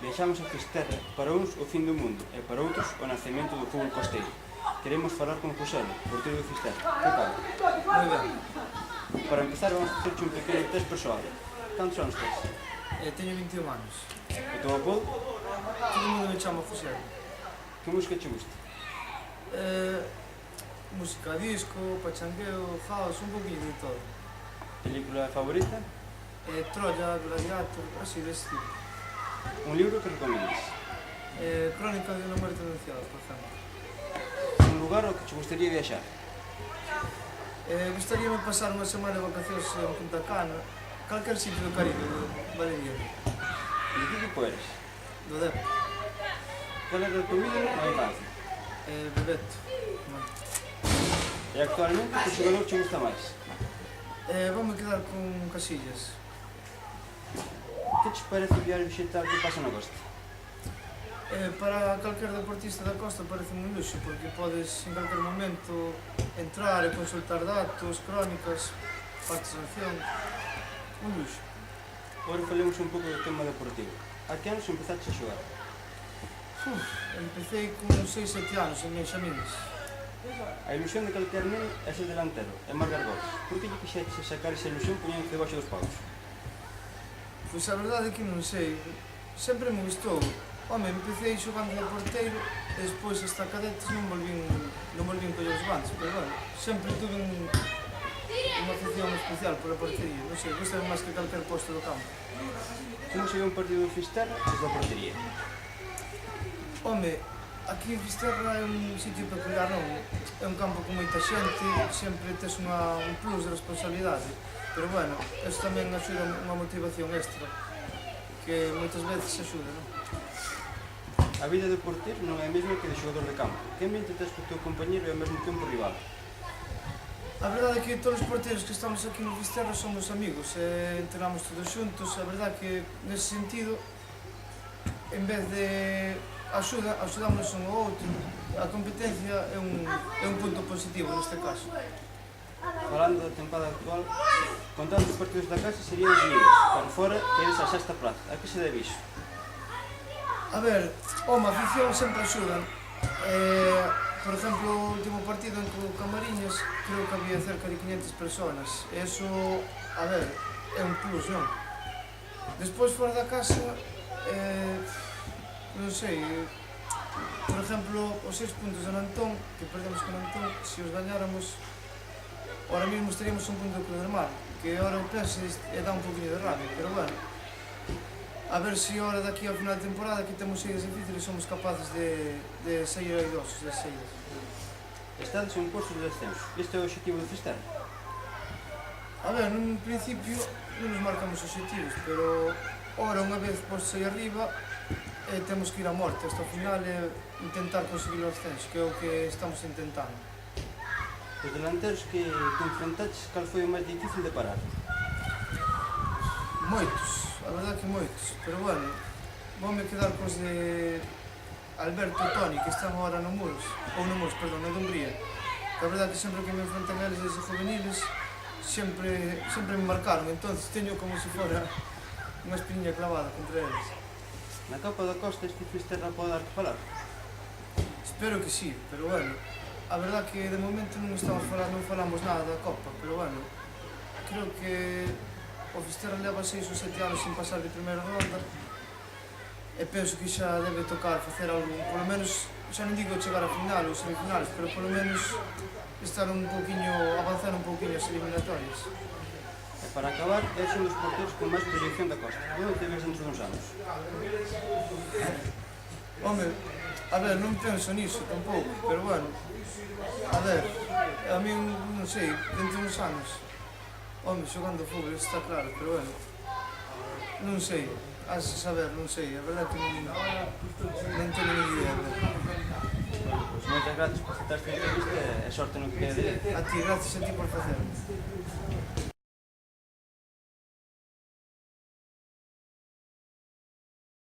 Viaxamos a Fisterra, para uns o fin do mundo e para outros o nacemento do fútbol costeiro. Queremos falar con Joselo, porteiro do Fisterra. Que tal? Moi ben. Para empezar vamos a facerche un pequeno test persoal. Cantos anos tens? Teño 21 anos. O teu apodo? Todo o mundo me chama José. Que música che gusta? Música disco, pachangueo, house, un poquinho de todo. Película favorita? Troya, Gladiator, así desse tipo. Un libro que recomendas? Crónica de unha muerte anunciada, por exemplo. Un lugar ao que che gustaría viaxar? Gustaríame pasar unha semana de vacacións en Punta Cana, calquer sitio do Caribe, vale bien. De que equipo eres? Do Depor. Cal era a tua vida na infancia? Bebeto. E actualmente que xogador che gusta máis? Vamos quedar con Casillas. Que che parece o diario digital que pasa na costa? Para calquer deportista da costa parece un luxo, porque podes en calquer momento entrar e consultar datos, crónicas, partes de acción. Un luxo. Agora falemos un pouco do tema deportivo. A que anos empezaste a xogar? Empecé con 6-7 anos en Benxamines. A ilusión de calquer neno é ser delantero, é marcar gols. Por que lle quixeches sacar esa ilusión poñendo debaixo dos paus? Pois a verdade é que non sei, sempre me gustou. Home, empecé xogando de porteiro e despois hasta cadetes non volvín coller os guantes, pero bueno, sempre tuve unha afición especial pola portería, non sei, gustame máis que calquer posto do campo. Como se ve un partido do Fisterra desde a portería? Home, aquí en Fisterra é un sitio peculiar, non? É un campo con moita xente, sempre tes un plus de responsabilidade, pero bueno, eso tamén axuda unha motivación extra, que moitas veces axuda, non? A vida de porteiro non é a mesma que de xogador de campo. Que ambiente tes co teu compañeiro e ao mesmo tempo rival? A verdade é que todos os porteiros que estamos aquí no Fisterra somos amigos, entrenamos todos xuntos, a verdade é que nese sentido, en vez de axudamos un ao outro, a competencia é un punto positivo neste caso. Falando da tempada actual, contando os partidos da casa serían os líderes, para fora queres a sexta plaza. A que se debe iso? A ver, a afición sempre axuda. Por exemplo, o último partido en o Camariñas, creo que había cerca de 500 personas. E eso, a ver, é un plus, non? Despois, fora da casa, non sei, por exemplo, os 6 puntos de Nantón, que perdemos con Nantón, se os gañáramos, ahora mesmo estaríamos un punto de Cruz del Mar, que ahora o penso e dá un poquinho de rabia, pero bueno, a ver se ahora daqui ao final de temporada que temos saídas difíciles somos capaces de sair airosos das saídas. Estades en postos de descenso. Este é o objetivo do Fisterra? A ver, nun principio non nos marcamos obxectivos, pero ahora unha vez postos aí arriba temos que ir a morte hasta o final e intentar conseguir o ascenso, que é o que estamos intentando. Os delanteros que enfrentaches, cal foi o máis difícil de parar? Moitos, a verdade que moitos, pero bueno, voume quedar cos de Alberto e Toni, que están agora no Muros, no Dumbría, que a verdade que sempre que me enfrentan eles desde juveniles, sempre me marcaron, entonces teño como se fora unha espiña clavada contra eles. Na Copa da Costa este Fisterra pode dar que falar? Espero que sí, pero bueno, a verdade que de momento non falamos nada da Copa, pero bueno, creo que o Fisterra leva 6 ou 7 anos sin pasar de primeira ronda e penso que xa debe tocar facer algo, polo menos, xa non digo chegar a final ou semifinales, pero polo menos avanzar un pouquinho as eliminatorias. E para acabar, és un dos porteiros con máis proyección da Costa. Onde te ves dentro duns anos? Home, a ver, non penso niso tampouco, pero bueno, a ver, a mí non sei, dentro duns anos, home, xogando fútbol, está claro, pero bueno, non sei, has de saber, non sei, a verdade que non teño ni idea. Pois moitas gracias por aceptar esta entrevista e sorte no que quede de. A ti, gracias a ti por facerlo.